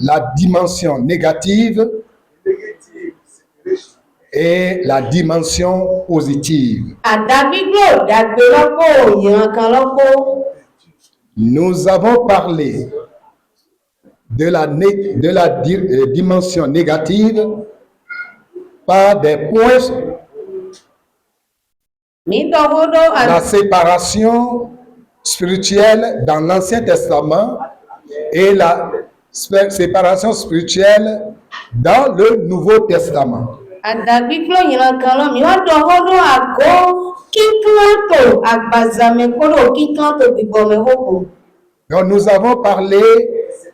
la dimension négative et la dimension positive. Nous avons parlé de la dimension négative par des points, la séparation spirituelle dans l'Ancien Testament et la séparation spirituelle dans le Nouveau Testament. Donc nous avons parlé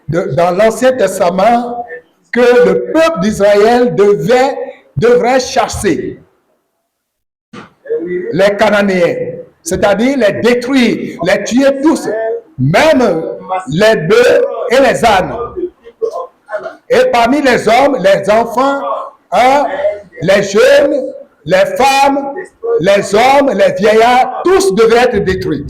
dans l'Ancien Testament que le peuple d'Israël devrait chasser les Cananéens, c'est-à-dire les détruire, les tuer tous, même les bœufs et les ânes. Et parmi les hommes, les enfants, les jeunes, les femmes, les hommes, les vieillards, tous devaient être détruits.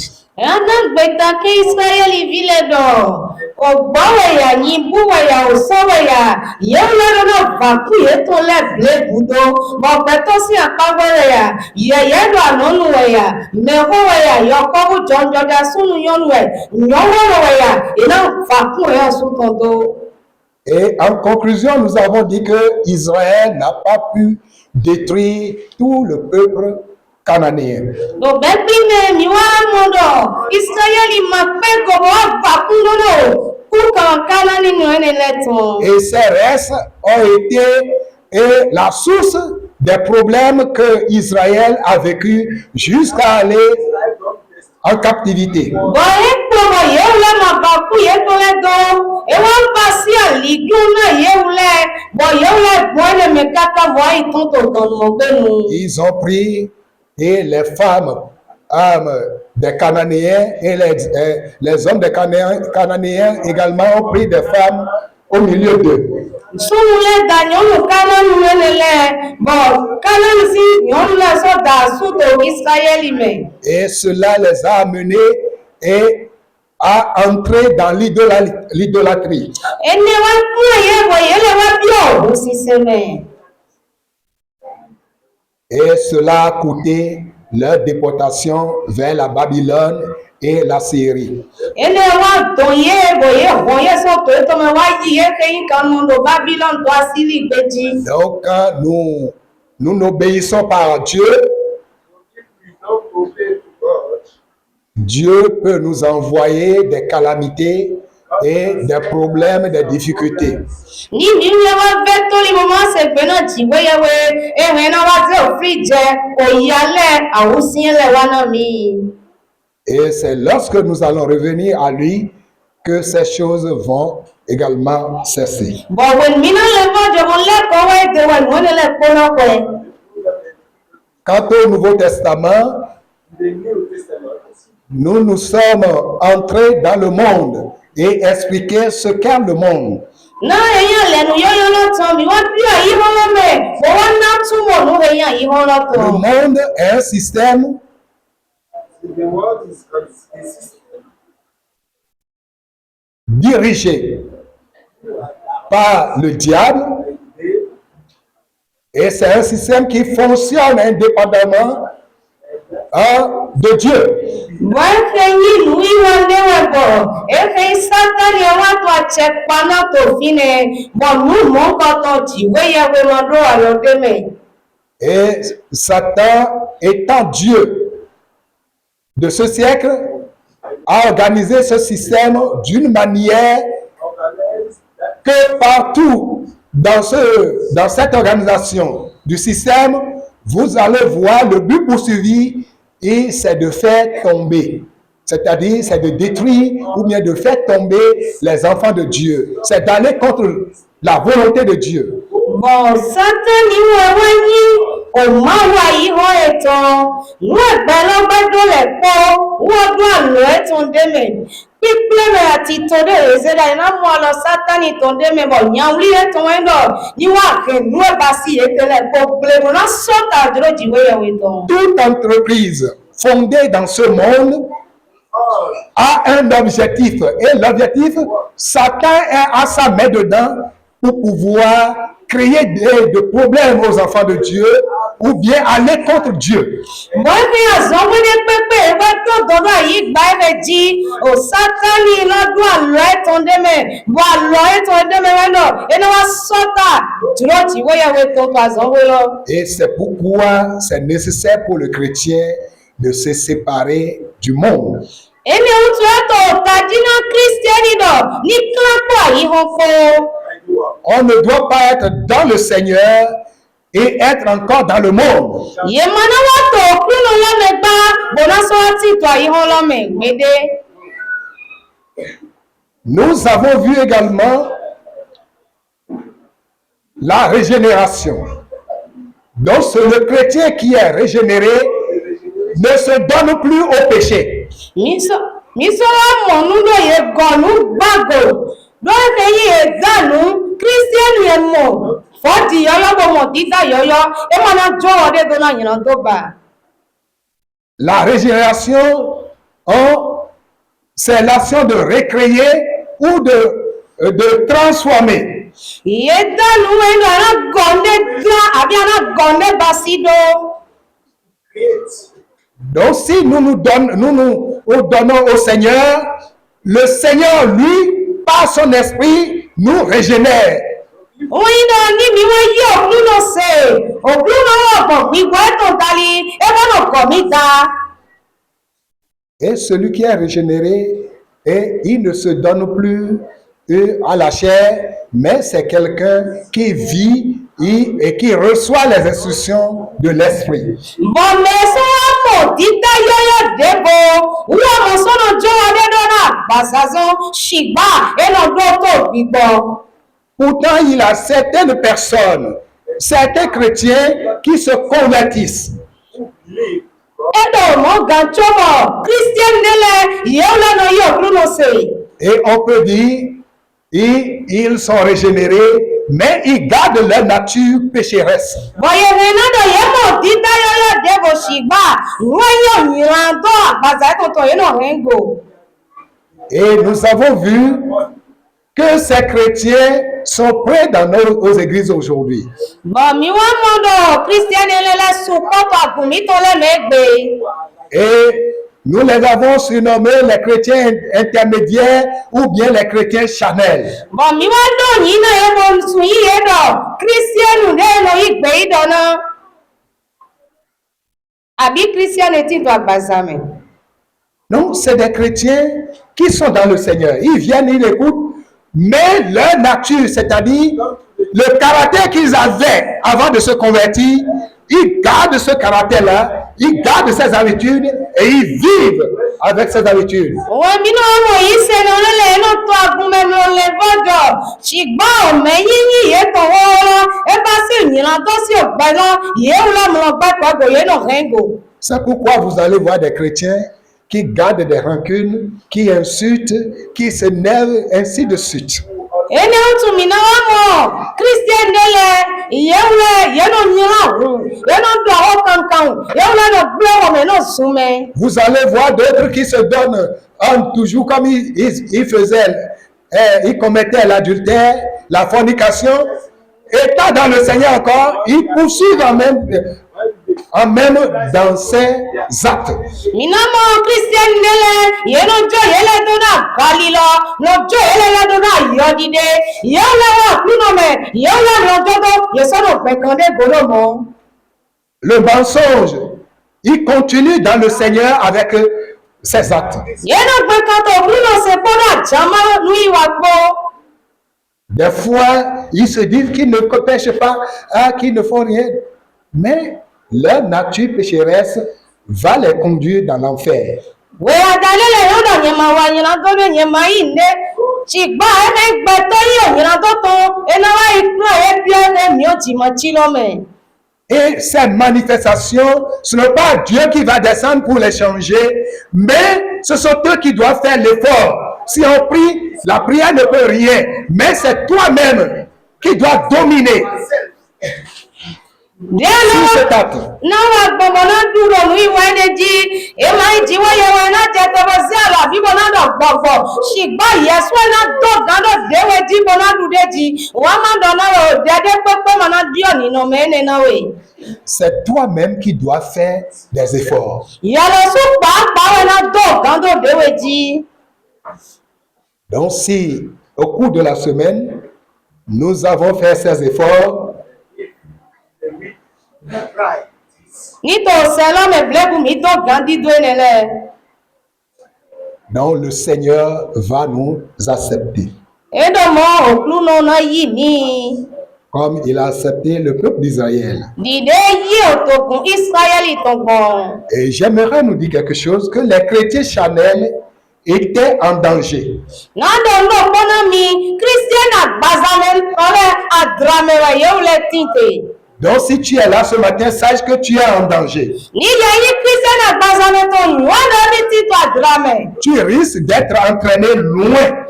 Et en conclusion, nous avons dit que Israël n'a pas pu détruire tout le peuple cananéen. Et ces restes ont été la source des problèmes que Israël a vécu jusqu'à aller en captivité. Ils ont pris et les femmes des Cananéens et les hommes des Cananéens également ont pris des femmes au milieu d'eux. Et cela les a amenés à entrer dans l'idolâtrie. Et cela a coûté leur déportation vers la Babylone et la Syrie. Donc, nous n'obéissons pas à Dieu. Dieu peut nous envoyer des calamités et des problèmes, des difficultés. Et c'est lorsque nous allons revenir à lui que ces choses vont également cesser. Quant au Nouveau Testament, nous sommes entrés dans le monde et expliquer ce qu'est le monde. Le monde est un système dirigé par le diable et c'est un système qui fonctionne indépendamment de Dieu. Et Satan étant Dieu de ce siècle a organisé ce système d'une manière que partout dans cette organisation du système, vous allez voir le but poursuivi et c'est de faire tomber. C'est-à-dire, c'est de détruire ou bien de faire tomber les enfants de Dieu. C'est d'aller contre la volonté de Dieu. Toute entreprise fondée dans ce monde a un objectif. Et l'objectif, Satan a sa main dedans pour pouvoir créer des problèmes aux enfants de Dieu ou bien aller contre Dieu. Et c'est pourquoi c'est nécessaire pour le chrétien de se séparer du monde. On ne doit pas être dans le Seigneur et être encore dans le monde. Nous avons vu également la régénération. Donc, c'est le chrétien qui est régénéré ne se donne plus au péché. La régénération, c'est l'action de recréer ou de transformer. Donc, si nous donnons au Seigneur, le Seigneur, lui, par son esprit, nous régénère. Et celui qui est régénéré, il ne se donne plus à la chair, mais c'est quelqu'un qui vit et qui reçoit les instructions de l'esprit. Pourtant, il y a certaines personnes, certains chrétiens qui se convertissent. Et on peut dire, ils sont régénérés, mais ils gardent leur nature pécheresse. Et nous avons vu que ces chrétiens sont prêts dans nos églises aujourd'hui. Et nous les avons surnommés les chrétiens intermédiaires ou bien les chrétiens charnels. Non, c'est des chrétiens qui sont dans le Seigneur. Ils viennent, ils écoutent, mais leur nature, c'est-à-dire le caractère qu'ils avaient avant de se convertir, ils gardent ce caractère-là, ils gardent ces habitudes et ils vivent avec ces habitudes. C'est pourquoi vous allez voir des chrétiens qui gardent des rancunes, qui insultent, qui s'énervent, ainsi de suite. Vous allez voir d'autres qui se donnent toujours comme ils faisaient, ils commettaient l'adultère, la fornication, étant dans le Seigneur encore, ils poursuivent en même dans ces actes. Le mensonge, il continue dans le Seigneur avec ses actes. Des fois, ils se disent qu'ils ne pêchent pas, qu'ils ne font rien, mais leur nature pécheresse va les conduire dans l'enfer. Et ces manifestations, ce n'est pas Dieu qui va descendre pour les changer, mais ce sont eux qui doivent faire l'effort. Si on prie, la prière ne peut rien, mais c'est toi-même qui dois dominer. Sur cet acte, c'est toi-même qui dois faire des efforts. Donc si au cours de la semaine, nous avons fait ces efforts, donc le Seigneur va nous accepter. Comme il a accepté le peuple d'Israël. Et j'aimerais nous dire quelque chose, que les chrétiens charnels étaient en danger. Donc si tu es là ce matin, sache que tu es en danger. Tu risques d'être entraîné loin.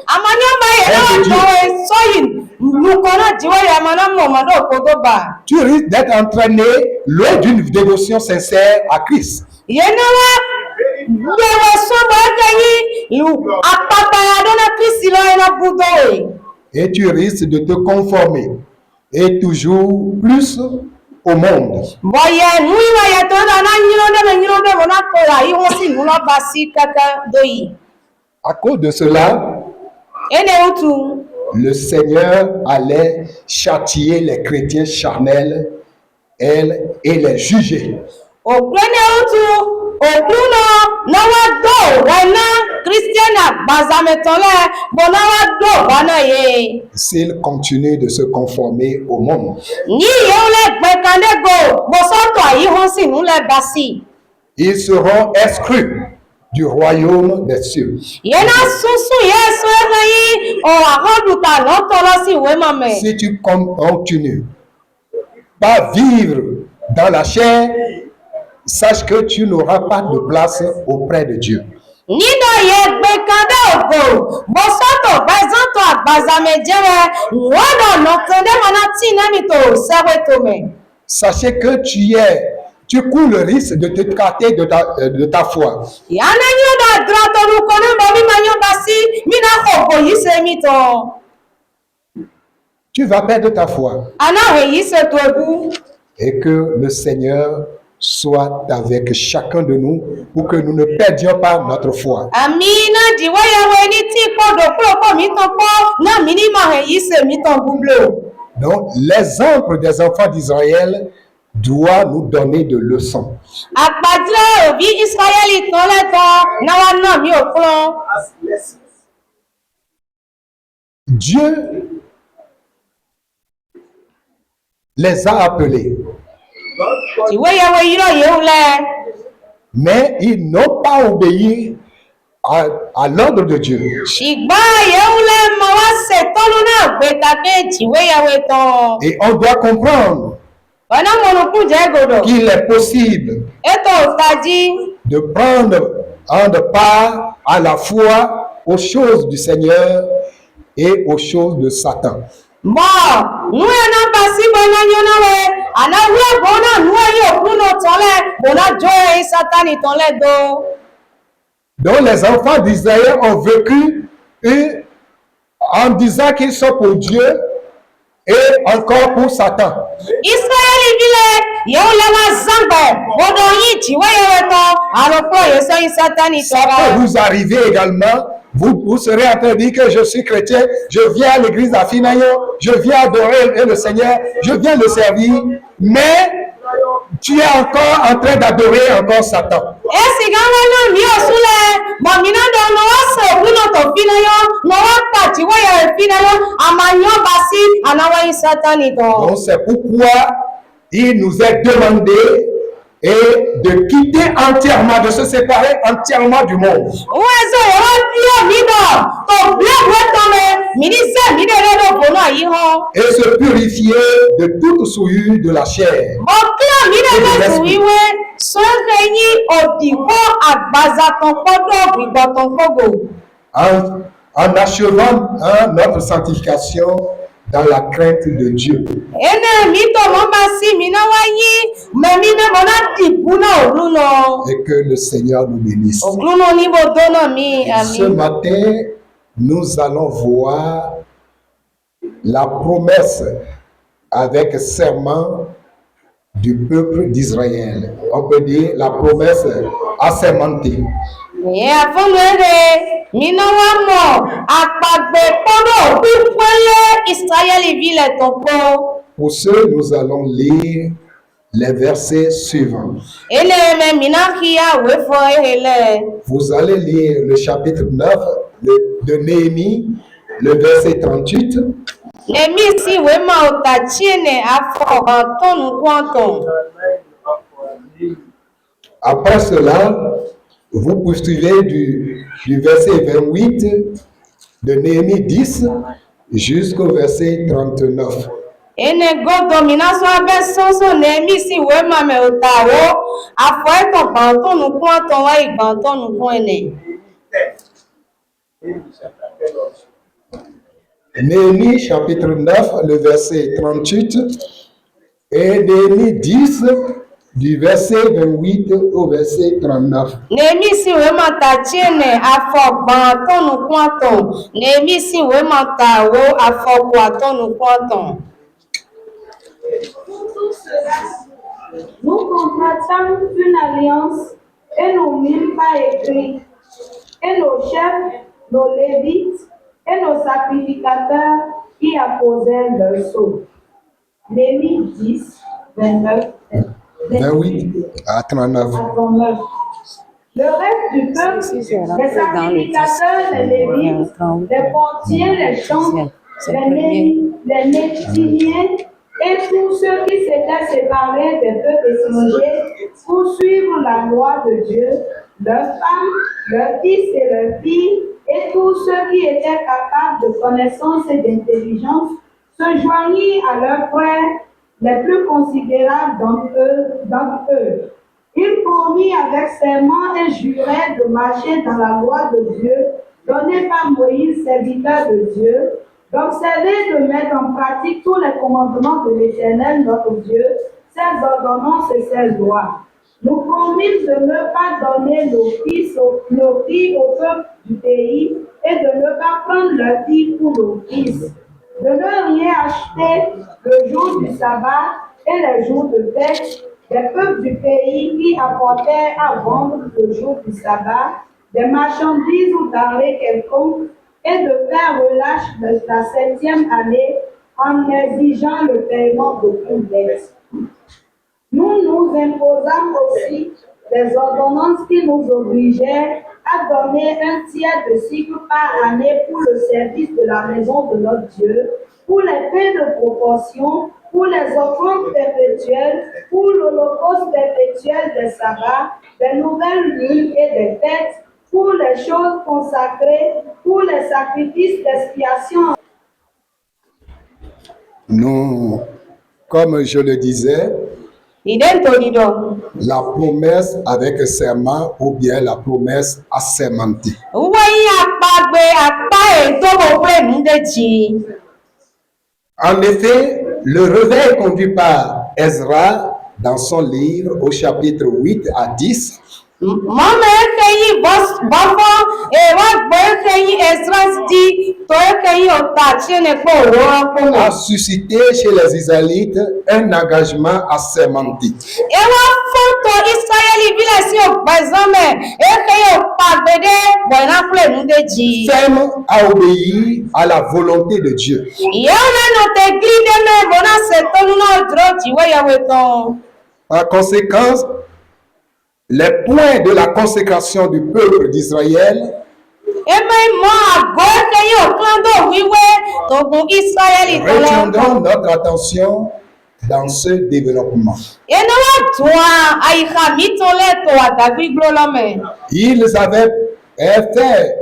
Tu risques d'être entraîné loin d'une dévotion sincère à Christ. Et tu risques de te conformer et toujours plus au monde. À cause de cela, le Seigneur allait châtier les chrétiens charnels et les juger. S'ils continuent de se conformer au monde. Ils seront exclus du royaume des cieux. Si tu continues pas vivre dans la chair, sache que tu n'auras pas de place auprès de Dieu. Sachez que tu cours le risque de te écarter de ta foi. Tu vas perdre ta foi. Et que le Seigneur soit avec chacun de nous pour que nous ne perdions pas notre foi. Donc, l'exemple des enfants d'Israël doit nous donner de leçons. Dieu les a appelés. Mais ils n'ont pas obéi à l'ordre de Dieu. Et on doit comprendre qu'il est possible de prendre part à la fois aux choses du Seigneur et aux choses de Satan. Donc les enfants d'Israël ont vécu en disant qu'ils sont pour Dieu et encore pour Satan. Ça peut vous arriver également. Vous serez en train de dire que je suis chrétien, je viens à l'église à Finayo, je viens adorer le Seigneur, je viens le servir, mais tu es encore en train d'adorer encore Satan. Donc c'est pourquoi il nous est demandé de quitter entièrement, de se séparer entièrement du monde. Et se purifier de toute souillure de la chair. En achevant notre sanctification dans la crainte de Dieu. Et que le Seigneur nous bénisse. Ce matin, nous allons voir la promesse avec serment du peuple d'Israël. On peut dire la promesse assermentée. Pour ce, nous allons lire les versets suivants. Vous allez lire le chapitre 9 de Néhémie, le verset 38. Après cela, vous poursuivez du verset 28 de Néhémie 10 jusqu'au verset 39. Néhémie chapitre 9, le verset 38 et Néhémie 10 du verset 28 au verset 39. Nous contractâmes une alliance et nous mîmes pas écrit, et nos chefs, nos lévites et nos sacrificateurs y apposèrent leur sceau. Néhémie 10, 29, 28 à 39. Le reste du peuple, les sacrificateurs, les lévites, les portiers, les chants, les Néthiniens, et tous ceux qui s'étaient séparés des peuples étrangers pour suivre la loi de Dieu, leurs femmes, leurs fils et leurs filles, et tous ceux qui étaient capables de connaissance et d'intelligence, se joignirent à leurs frères les plus considérables d'entre eux. Ils promirent avec serment et jurèrent de marcher dans la loi de Dieu, donnée par Moïse, serviteur de Dieu, d'observer, de mettre en pratique tous les commandements de l'Éternel, notre Dieu, ses ordonnances et ses lois. Nous promîmes de ne pas donner nos filles au peuple du pays et de ne pas prendre leurs filles pour nos fils, de ne rien acheter le jour du sabbat et les jours de fête des peuples du pays qui apportaient à vendre le jour du sabbat des marchandises ou denrées quelconques, et de faire relâche de la 7e année en exigeant le paiement d'aucune dette. Nous nous imposâmes aussi des ordonnances qui nous obligeaient à donner un tiers de cycle par année pour le service de la maison de notre Dieu, pour les pains de proportion, pour les offrandes perpétuelles, pour l'holocauste perpétuel des sabbats, des nouvelles lunes et des fêtes, pour les choses consacrées, pour les sacrifices d'expiation. Nous, comme je le disais, la promesse avec serment ou bien la promesse assermentée. En effet, le réveil conduit par Ezra dans son livre au chapitre 8 à 10 a suscité chez les Israélites un engagement assermenté. Ferme à obéir à la volonté de Dieu. Par conséquent, les points de la consécration du peuple d'Israël retiendront notre attention dans ce développement. Ils avaient fait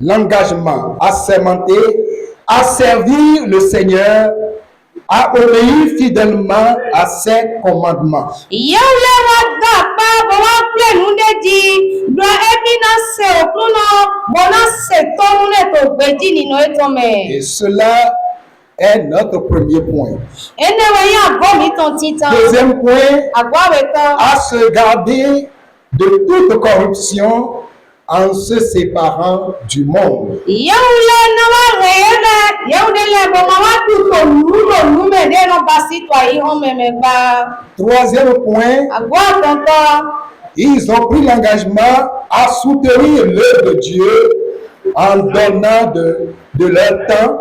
l'engagement assermenté à servir le Seigneur, à obéir fidèlement à ses commandements. Et cela est notre premier point. Enewe ya go mi ton titan. Deuxième point, Agwa wetan. à se garder de toute corruption en se séparant du monde. Yeule na wa reyele, yeule le bo ma wa tu to nulo nume de no basi to ayi hon meme ba. Troisième point, Agwa tonton. ils ont pris l'engagement à soutenir l'œuvre de Dieu en donnant de leur temps,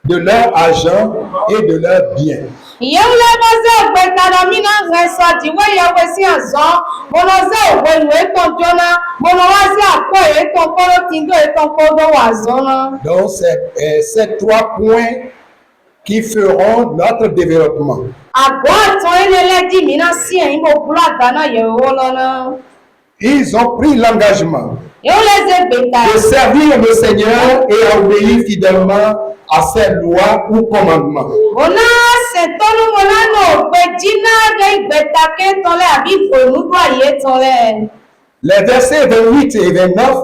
de leur argent et de leurs biens. Yeule boze gbeta na mi na reso di we ye we si azon, mono ze we we ton jona, mono wa si apo e ton koro tindo e ton kodo wa zona. Donc, c'est ces trois points qui feront notre développement. Agwa ton elele di mi na si en mo bula dana ye wo lona. Ils ont pris l'engagement Yeule ze gbeta. de servir le Seigneur et à obéir fidèlement à ses lois ou commandements. Ona se tonu mona no pe jina ge gbeta ke ton le abi fonu do aye ton le. Les versets 28 et 29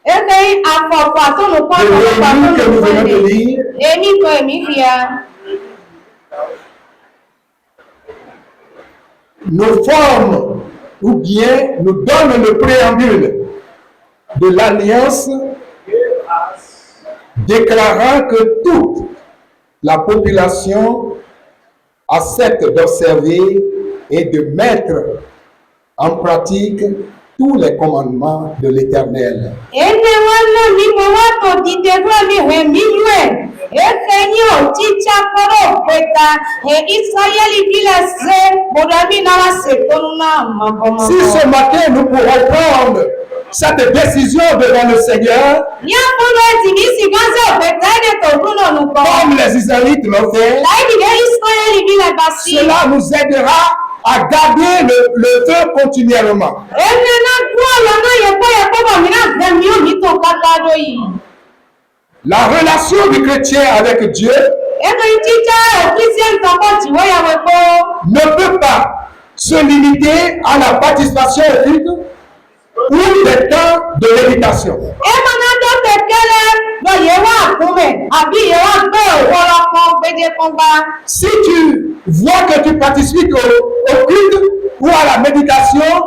Eke afofo atonu kwa de Néhémie que nous venons de atonu lire emi ko emi fia. nous forment ou bien nous donnent le préambule de l'alliance déclarant que toute la population accepte d'observer et de mettre en pratique tous les commandements de l'Éternel. Ene wana mi mo wa to dide do mi he mi yue. Eke ni o chicha koro peta e Israeli vile se bodami na wa se tonu na maboma. Si ce matin nous pourrons prendre cette décision devant le Seigneur, Nya polo ti ni si ganze peta de to duno nu ko. comme les Israélites l'ont fait, Lai bi de Israeli vile basi. cela nous aidera à garder le feu continuellement. Ene na gwa la na ye ko ba mi na gbe mi o mi to kaka do yi. La relation du chrétien avec Dieu Eke chicha o Christian to ko ti wo ya we ko. ne peut pas se limiter à la participation au culte ou des temps de méditation. Ema na do tekele lo ye wa kume abi ye wa gbe wo lo kan gbede kan ba. Si tu vois que tu participes au culte ou à la méditation,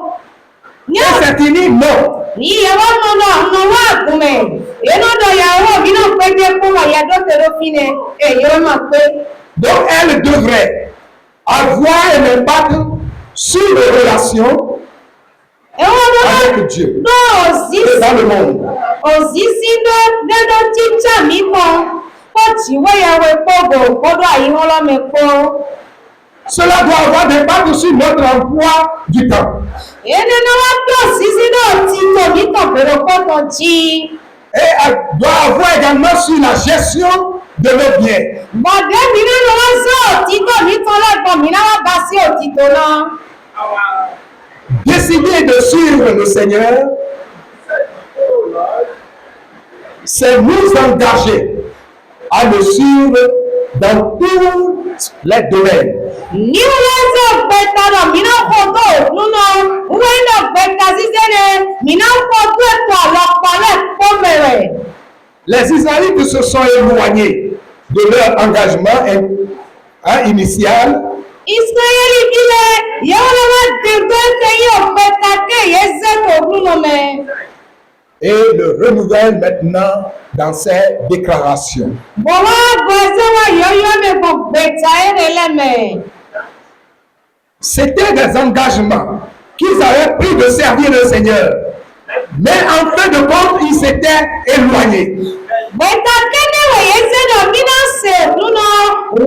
Nya et c'est fini, non. ni ye wa no wa kume. E no do ya wo mi no gbede kan wa ya do te lo fine e ye ma pe. Donc elle devrait avoir un impact sur les relations E wo do avec Dieu do et ozizi dans le monde. ozizi do chicha mi mo. Ko ti wo ya we ko go ko do ayi ho lo me ko. Cela doit avoir un impact sur notre emploi du temps. Ene na wa do ozizi do ti to mi to pero ko to ji. Et elle doit avoir également sur la gestion de nos biens. Bọ̀dé mi nínú wọn sí òtítọ́ mi tán lẹ́gbọ̀n mi náà wá bá sí òtítọ́ náà. Décider de suivre le Seigneur, c'est nous engager à le suivre dans tous les domaines. Ní wọ́n sí ògbẹ́ta náà mi náà kọ́ tó òkú náà. Wọ́n ní ògbẹ́ta sísẹ́ ni mi náà kọ́ tó ètò àlọ́pàá lẹ́kọ́ bẹ̀rẹ̀. Les Israélites se sont éloignés de leur engagement initial Israẹli bílẹ̀ yẹ́wọ́n lọ́wọ́ dègbé kẹ́yìn ògbẹ́ta kéye zẹ́tò òkú náà mẹ́. et le renouvellent maintenant dans ses déclarations. Bọ̀wọ́ àgọ́ ẹsẹ̀ wọn yọ̀ọ́yọ́ mi kò gbẹ̀ta ẹ̀rẹ̀ lẹ́mẹ̀. C'était des engagements qu'ils avaient pris de servir le Seigneur. Mais en fin de compte, ils s'étaient éloignés. Gbẹ̀ta kéde wòye sẹ́dọ̀ mí náà ṣe òkú náà.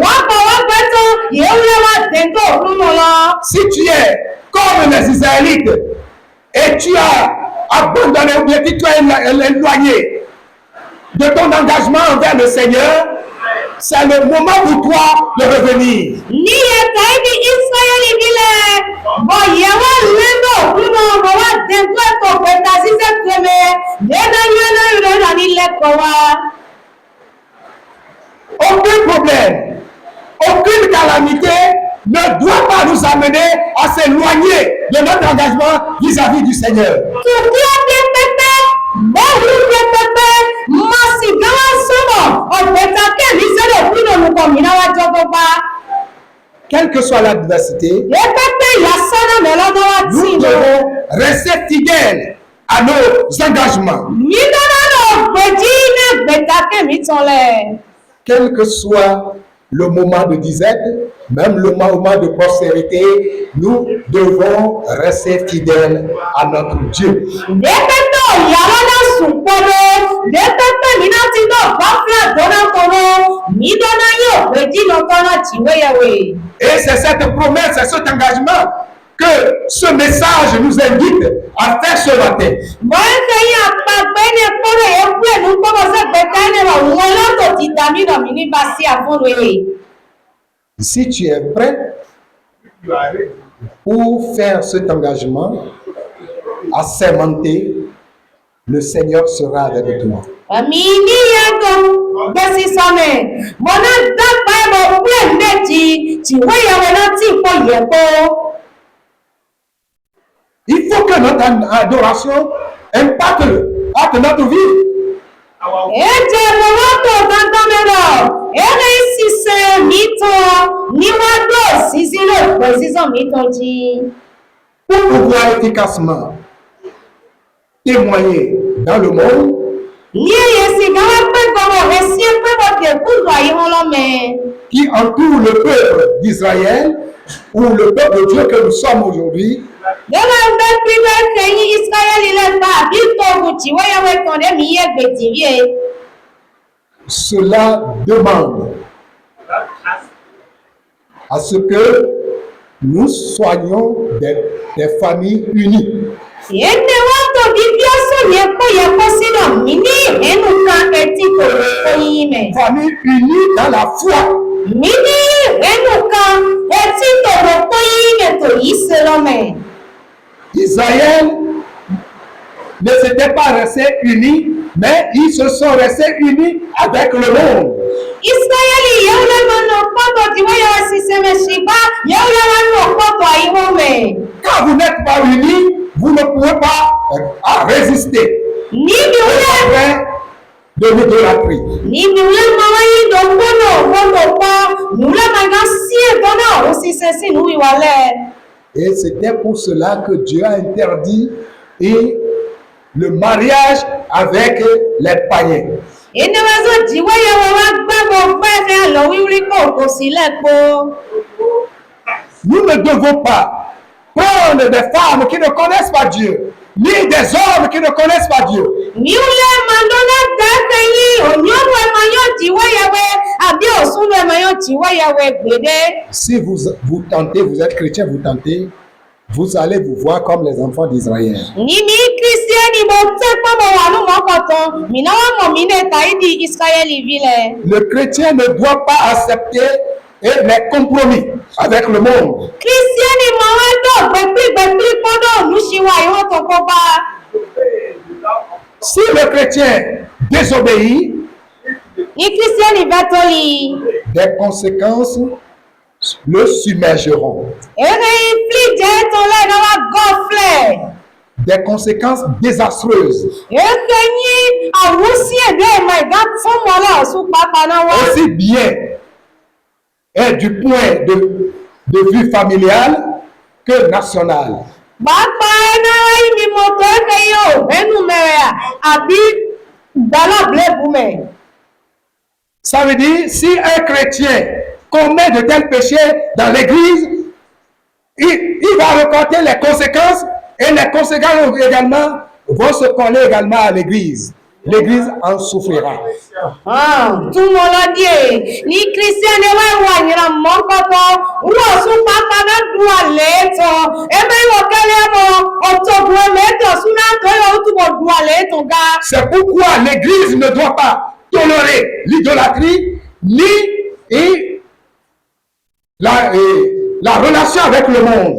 Wọ́n bọ̀ wọ́n gbẹ́tọ̀ yẹ́wọ́n lọ́wọ́ dègbé òkú náà lọ. Si tu es comme les Israélites et tu as abandonné ou bien tu es éloigné de ton engagement envers le Seigneur, c'est le moment pour toi de revenir. Ní ẹ̀ka ibi Ísírẹ́lì bílẹ̀ bọ̀ yẹ́wọ́ lẹ́nu òkú náà bọ̀ wá dègbé ẹ̀kọ́ gbẹ̀ta ṣiṣẹ́ pẹ̀lẹ́ yẹ́nà ìrẹ́lẹ̀ nílẹ̀kọ̀ wa. Aucun problème, aucune calamité ne doit pas nous amener à s'éloigner de notre engagement vis-à-vis du Seigneur. Tùkú ọdẹ pẹpẹ, bọ́ọ̀lù dẹ pẹpẹ, màsì gáwá sọ́mọ̀, ọ̀gbẹ̀ta kẹ́mi sẹ́dọ̀ kúrò Quelle que soit l'adversité, nous devons rester fidèles à nos engagements. Quel que soit le moment de disette, même le moment de prospérité, nous devons rester fidèles à notre Dieu. Et c'est cette promesse, c'est cet engagement que ce message nous invite à faire ce matin. Si tu es prêt pour faire cet engagement, à sémenter, le Seigneur sera avec toi. Il faut que notre adoration impacte notre vie. Pour pouvoir efficacement témoigner dans le monde, qui entoure le peuple d'Israël ou le peuple de Dieu que nous sommes aujourd'hui, cela demande à ce que nous soyons des familles unies. Famille unie dans la foi. Israël ne s'était pas resté unis, mais ils se sont restés unis avec le monde. Quand vous n'êtes pas unis, vous ne pouvez pas résister de l'idolâtrie. Et c'était pour cela que Dieu a interdit le mariage avec les païens. Nous ne devons pas prendre des femmes qui ne connaissent pas Dieu, ni des hommes qui ne connaissent pas Dieu. Si vous tentez, vous êtes chrétien, vous tentez, vous allez vous voir comme les enfants d'Israël. Le chrétien ne doit pas accepter les compromis avec le monde. Si le chrétien désobéit, des conséquences le submergeront. Des conséquences désastreuses. Aussi bien du point de vue familial que national. Ça veut dire, si un chrétien commet de tels péchés dans l'église, il va reporter les conséquences, et les conséquences également vont se coller également à l'église. L'église en souffrira. Tout le monde a dit, ni chrétien ne va voir, ni la mort, ou on se passe avec droit l'éton, et bien on c'est pourquoi l'église ne doit pas tolérer l'idolâtrie, ni la relation avec le monde.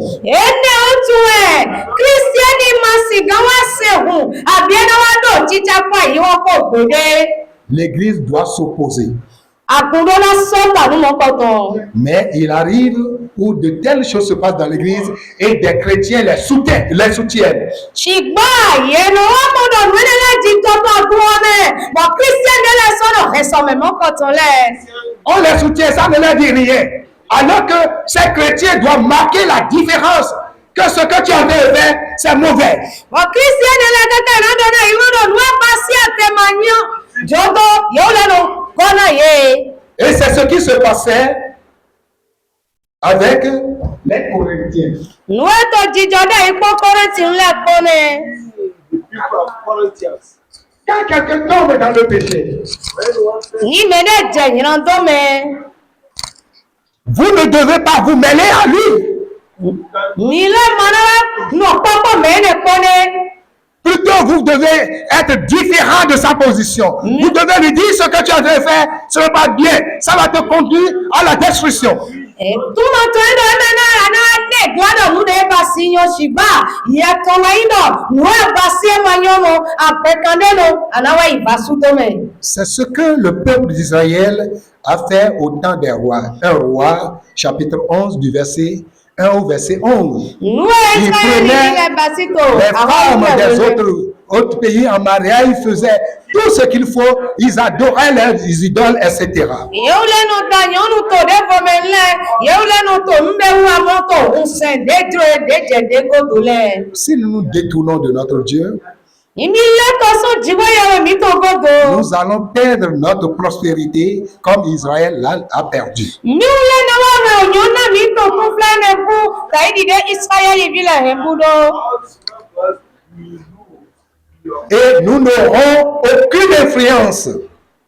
L'église doit s'opposer. Mais il arrive où de telles choses se passent dans l'église et des chrétiens les soutiennent. Shigba yenu wamodo nwele jitoto duone bo Christian de la sono resome mokotole. On les soutient, ça ne leur dit rien. Alors que ces chrétiens doivent marquer la différence que ce que tu avais fait, c'est mauvais. Bo Christian de la tata na dona imodo nwa pasi atemanyo jodo yolano kona ye. Et c'est ce qui se passait avec les Corinthiens. Nueto jijoda ipokore tinle kone. Quand quelqu'un tombe dans le péché, Ni mede jenyirandome. vous ne devez pas vous mêler à lui. Ni le mana no papa mene kone. Plutôt, vous devez être différent de sa position. Vous devez lui dire ce que tu as fait, ce n'est pas bien. Ça va te conduire à la destruction. Tumato ndo na ne glado mu de basinyo shiba ya tolaindo no basie manyomo apekandeno anawa ibasutome. C'est ce que le peuple d'Israël a fait au temps des rois. 1 roi, chapitre 11, du verset 1 au verset 11. Nous Ils prenaient les femmes des autres pays en mariage, ils faisaient tout ce qu'il faut, ils adoraient leurs idoles, etc. Si nous nous détournons de notre Dieu, nous allons perdre notre prospérité comme Israël a perdu. Et nous n'aurons aucune influence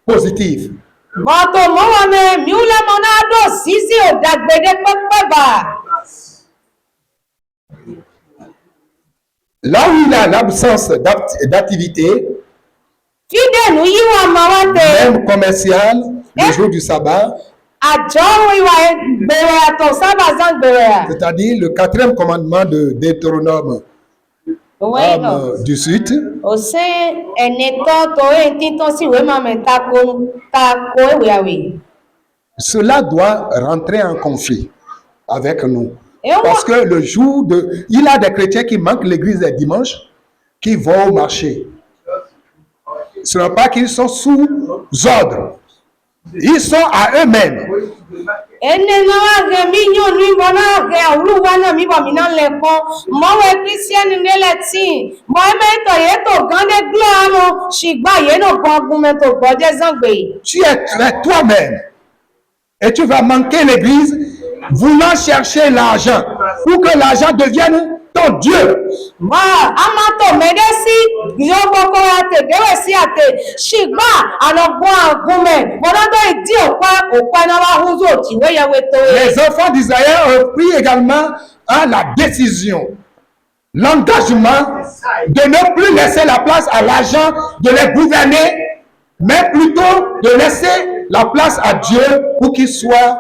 positive. Là où il y a l'absence d'activité, même commerciale, le jour du sabbat, c'est-à-dire le 4e commandement de Deutéronome du Sud, cela doit rentrer en conflit avec nous. Parce que le jour il y a des chrétiens qui manquent l'église les dimanches, qui vont au marché. Ce n'est pas qu'ils sont sous ordre. Ils sont à eux-mêmes. Tu es toi-même et tu vas manquer l'église voulant chercher l'argent pour que l'argent devienne ton Dieu. Les enfants d'Israël ont pris également la décision, l'engagement de ne plus laisser la place à l'argent de les gouverner, mais plutôt de laisser la place à Dieu pour qu'il soit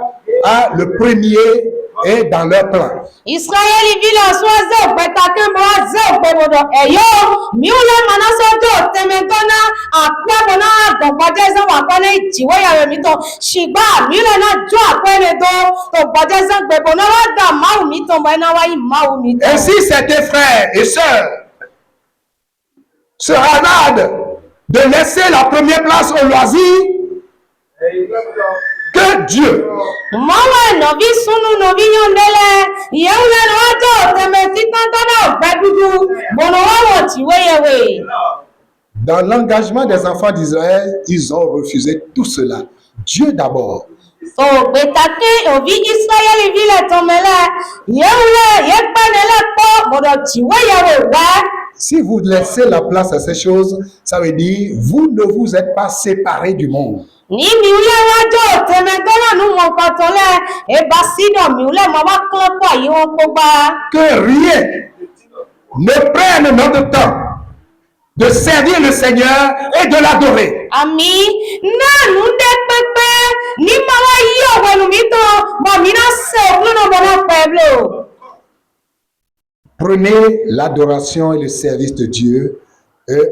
le premier et dans leur plan. Israël vile swaze betake mwaze bebodo eyo miule manasoto tementona akwa bona gobadeza wakwane jiwe ya mito shiba miule na jo akwene to badeza bebona wada mau mito bana wa mau mito. Ainsi c'était frères et sœurs se radent de laisser la première place au loisir que Dieu. Dans l'engagement des enfants d'Israël, ils ont refusé tout cela. Dieu d'abord. Si vous laissez la place à ces choses, ça veut dire vous ne vous êtes pas séparés du monde. Que rien ne prenne notre temps de servir le Seigneur et de l'adorer. Prenez l'adoration et le service de Dieu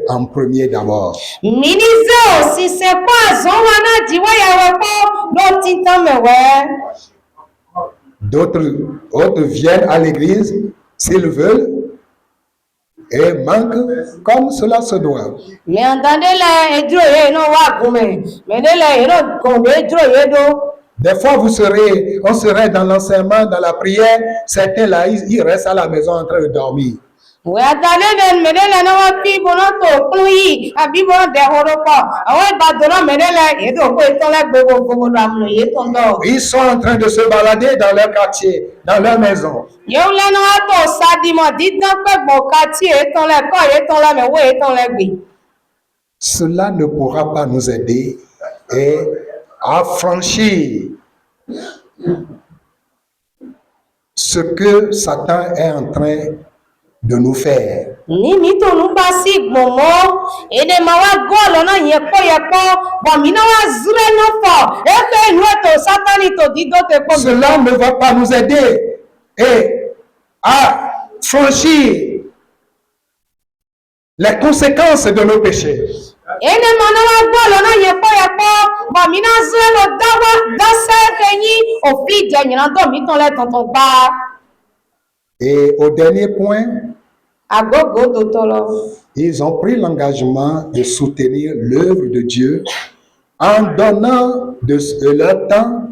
en premier d'abord. D'autres viennent à l'église s'ils veulent et manquent comme cela se doit. Mais entendez-le, et Dieu est non wa goumé. Mais ne le héros gondé Dieu est do. Des fois, on serait dans l'enseignement, dans la prière, certains là, ils restent à la maison en train de dormir. Oui, attendez, mais ne non wa pi bono to pluie, abi bono de horo pa. Awa badoro mais ne et do ko eton la gogo ram ye tondo. Ils sont en train de se balader dans leur quartier, dans leur maison. Yo le no wa to sadi mo dit dan pe gbo kati eton le ko eton la me wo eton le gbe. Cela ne pourra pas nous aider et à franchir ce que Satan est en train de nous faire. Ni mi to nu ba si gbomo e de ma wa go lo na ye ko bo mi na wa zure no fo e pe nu to satani to dido te ko. Cela ne va pas nous aider et à franchir les conséquences de nos péchés. Ene mana wa go lo na ye ko bo mi na zure lo da se kenyi o fi je yin do mi ton le tonton ba. Et au dernier point, Agogo do tolo. ils ont pris l'engagement de soutenir l'œuvre de Dieu en donnant de leur temps,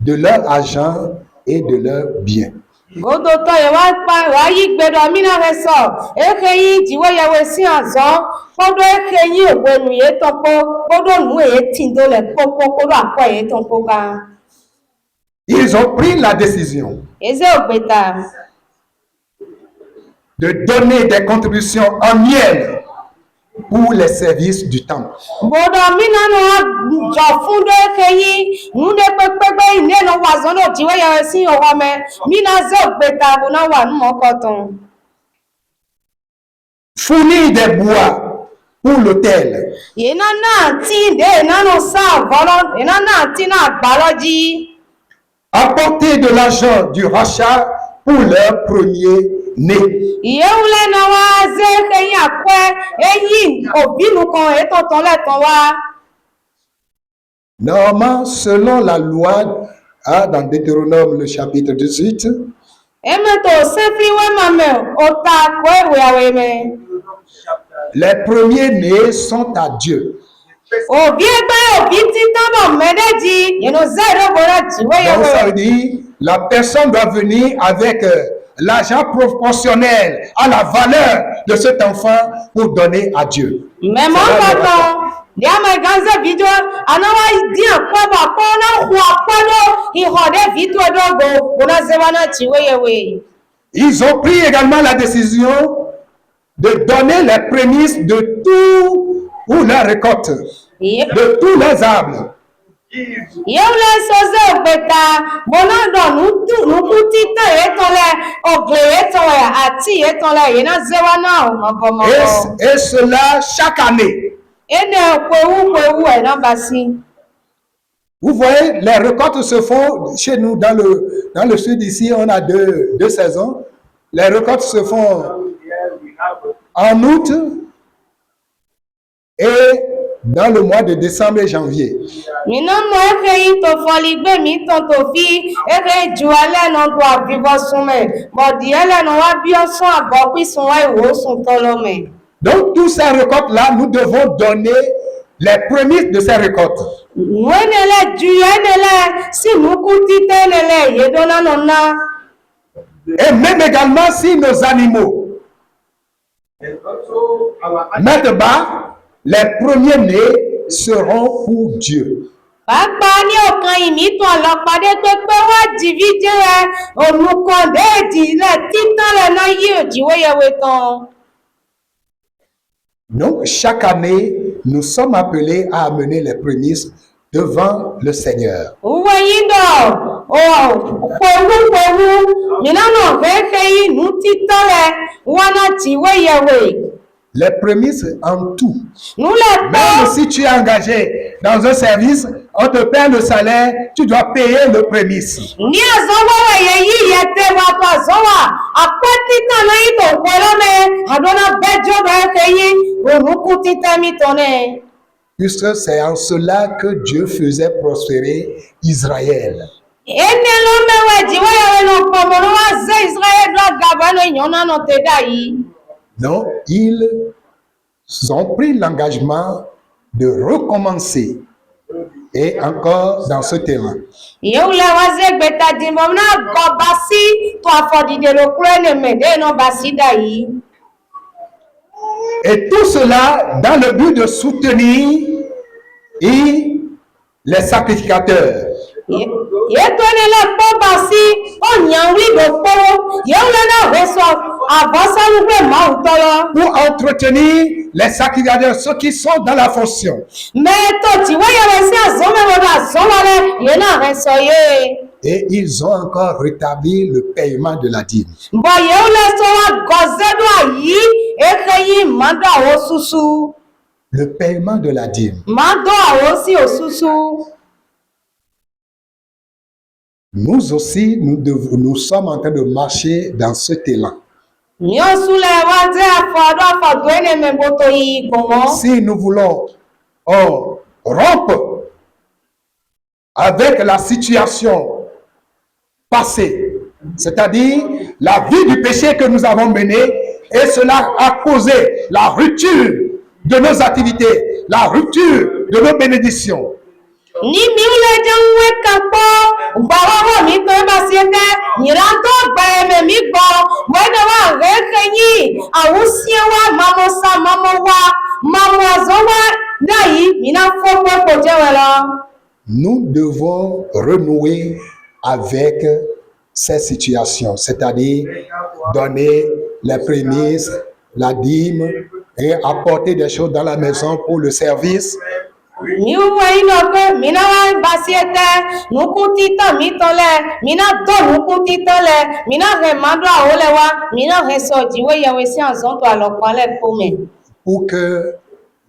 de leur argent et de leurs biens. Godo to ye wa yi gbedo mi na reso e keyin jiwe ye we si azon kodo e keyin ogbenu ye topo kodo nu e tindo le popo kodo akwa ye tonko ka. Ils ont pris la décision Eze ogbeta de donner des contributions annuelles pour les services du temple. Bodo mi na no jo fundo e keyin nu de pepe ine no wazon no jiwe ye we si owo me mi na ze ogbeta bo na wa nu mokoton. Fournir des bois pour l'autel. Ye na ti de na no sa volo ye na ti na gbaloji. Apporter de l'argent du rachat pour leur premier-né. Yeule na wa ze keyin akwe eyin obinu kan e tonton le ton wa. Normalement, selon la loi, dans Deutéronome le chapitre 18, Eme to se fi we mame o ta ko we awe me. les premiers-nés sont à Dieu. Obi ti tan mo medeji ye no zero bora ti we Donc, ça ye. veut dire la personne doit venir avec l'argent proportionnel à la valeur de cet enfant pour donner à Dieu. Me mo C'est ko là ton dia me ganze video anawa di akwa ba ko na hu akwa do hi hode video do go bona zewana ti we. Ils ont pris également la décision de donner les prémices de tout ou la récolte, de tous les arbres. Yeule soze ogbeta bona do nu kuti ta etole ogle etole ati etole ye na zewana o mogomo. Et cela chaque année. Ene kwewu e na basi. Vous voyez, les récoltes se font chez nous dans le sud ici, on a deux saisons. Les récoltes se font en août et dans le mois de décembre et janvier. Mina mo ekeyin to foli gbe mi ton to fi eke ju ale no do abibo sunme mo di ele no wa bi osun agbo pisun wa iwo sun tolome. Donc, tous ces récoltes-là, nous devons donner les prémices de ces récoltes. Wenele ju enele si mukuti tenele ye dona nona. Et même également si nos animaux mettent bas, les premiers-nés seront pour Dieu. Papa ni okan imi to olopade pepe wa divide onukan deji le titan le na yi ojiwe yewe tan. Donc, chaque année, nous sommes appelés à amener les prémices devant le Seigneur. Uwe yindo kwewu mina no keke yi nu titan le wana jiwe yewe. Les prémices en tout. Nu le Même to si tu es engagé dans un service, on te paie le salaire, tu dois payer le prémice. ni azowo ye yi yete wa pa zowa apati tan na yi to kwero me adona bejo be ke yi onuku titan mi tone. Puisque c'est en cela que Dieu faisait prospérer Israël. Non, ils ont pris l'engagement de recommencer et encore dans ce terrain. Et tout cela dans le but de soutenir les sacrificateurs. Pour entretenir les sacrificateurs, ceux qui sont dans la fonction. Et ils ont encore rétabli le paiement de la dîme. Le paiement de la dîme. Nous aussi, nous sommes en train de marcher dans cet élan. Si nous voulons rompre avec la situation passée, c'est-à-dire la vie du péché que nous avons menée, et cela a causé la rupture de nos activités, la rupture de nos bénédictions. Nous devons renouer avec ces situations, c'est-à-dire donner les prémices, la dîme et apporter des choses dans la maison pour le service. Pour que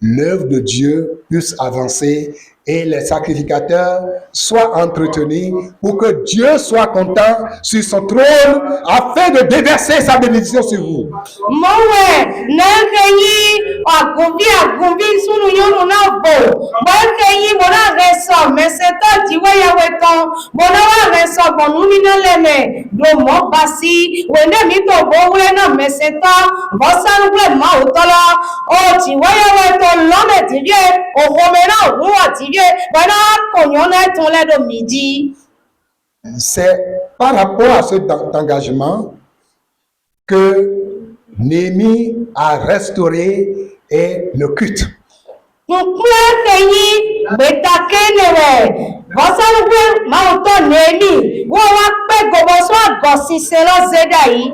l'œuvre de Dieu puisse avancer et les sacrificateurs soient entretenus pour que Dieu soit content sur son trône afin de déverser sa bénédiction sur vous. C'est par rapport à cet engagement que Néhémie a restauré le culte.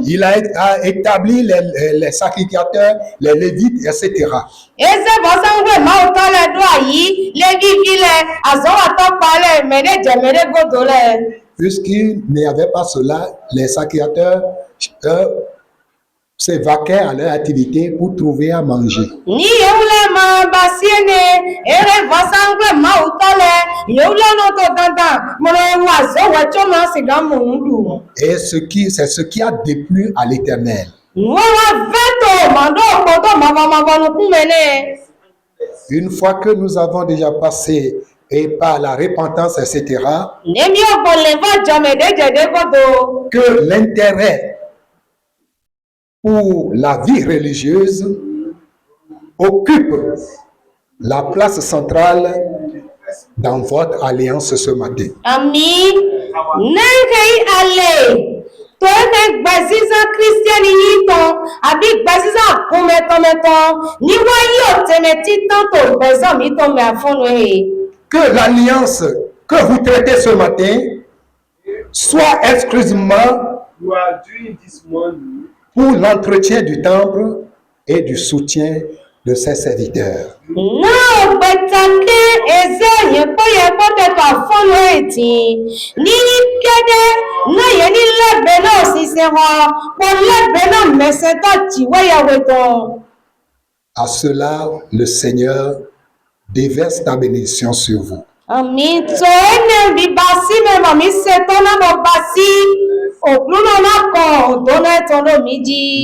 Il a établi les sacrificateurs, les lévites, etc. Puisqu'il n'y avait pas cela, les sacrificateurs s'évaquaient à leur activité pour trouver à manger. Et c'est ce qui a déplu à l'Éternel. Une fois que nous avons déjà passé et par la repentance, etc., que l'intérêt pour la vie religieuse occupe la place centrale dans votre alliance ce matin. Que l'alliance que vous traitez ce matin soit exclusivement pour l'entretien du temple et du soutien de ses serviteurs. À cela, le Seigneur déverse ta bénédiction sur vous.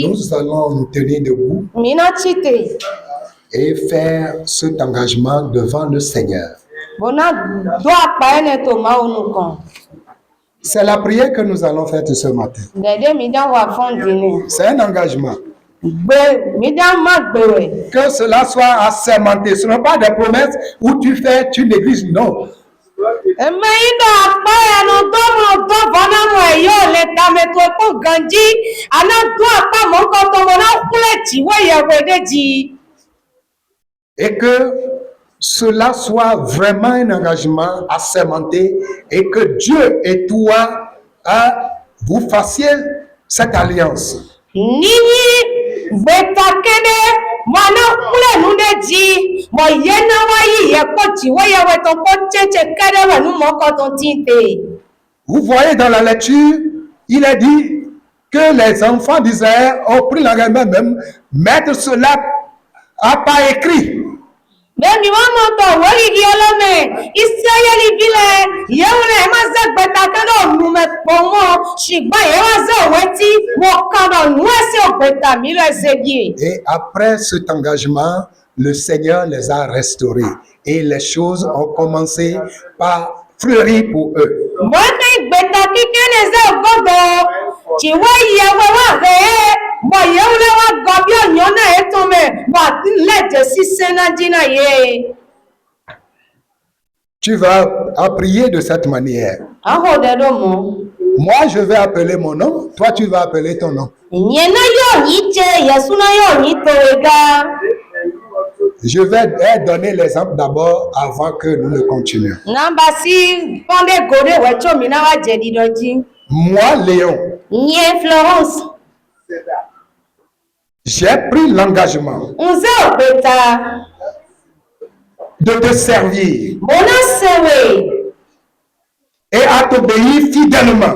Nous allons nous tenir debout et faire cet engagement devant le Seigneur. C'est la prière que nous allons faire ce matin. C'est un engagement. Que cela soit assermenté. Ce ne sont pas des promesses où tu fais, tu négliges. Non. Et que cela soit vraiment un engagement assermenté et que Dieu et toi, vous fassiez cette alliance. Vous voyez dans la lecture, il est dit que les enfants d'Israël ont pris l'engagement même mettre cela à pas écrit. Et après cet engagement, le Seigneur les a restaurés et les choses ont commencé par fleurir pour eux. Tu vas prier de cette manière. Moi, je vais appeler mon nom. Toi, tu vas appeler ton nom. Je vais donner l'exemple d'abord avant que nous ne continuions. Moi, Léon, j'ai pris l'engagement de te servir et à t'obéir fidèlement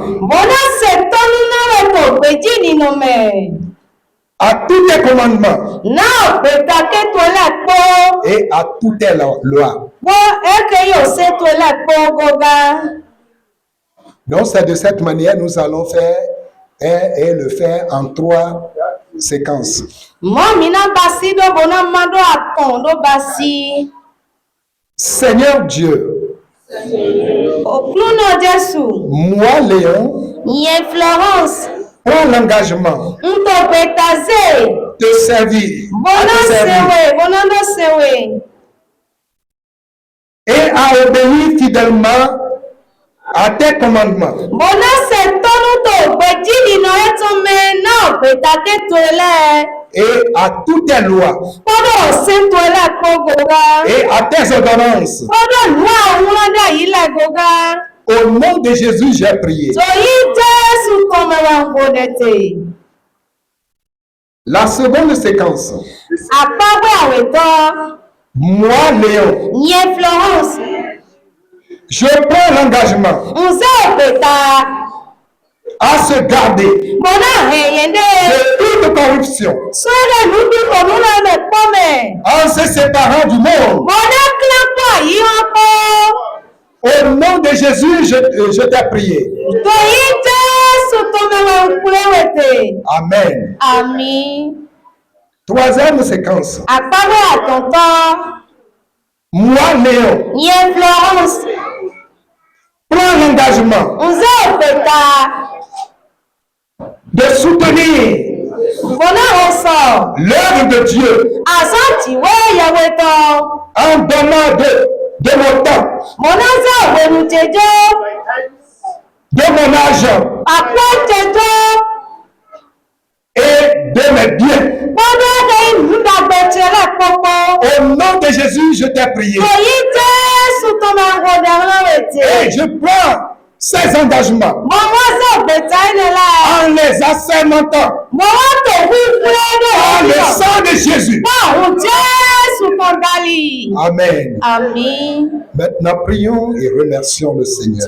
à tous tes commandements et à toutes tes lois. Donc c'est de cette manière nous allons faire et le faire en 3 séquences. Seigneur Dieu, moi Léon, prends l'engagement de servir et à obéir fidèlement à tes commandements et à toutes tes lois et à tes ordonnances. Au nom de Jésus, j'ai prié. La seconde séquence. Moi, Léon, je prends l'engagement à se garder de toute corruption en se séparant du monde. Au nom de Jésus, je t'ai prié. Amen. Troisième séquence. Moi, Léon, prends l'engagement de soutenir l'œuvre de Dieu en donnant de mon temps, de mon argent et de mes biens. Au nom de Jésus, je t'ai prié. Et je prends ces engagements en les assermentant par le sang de Jésus. Amen. Maintenant, prions et remercions le Seigneur.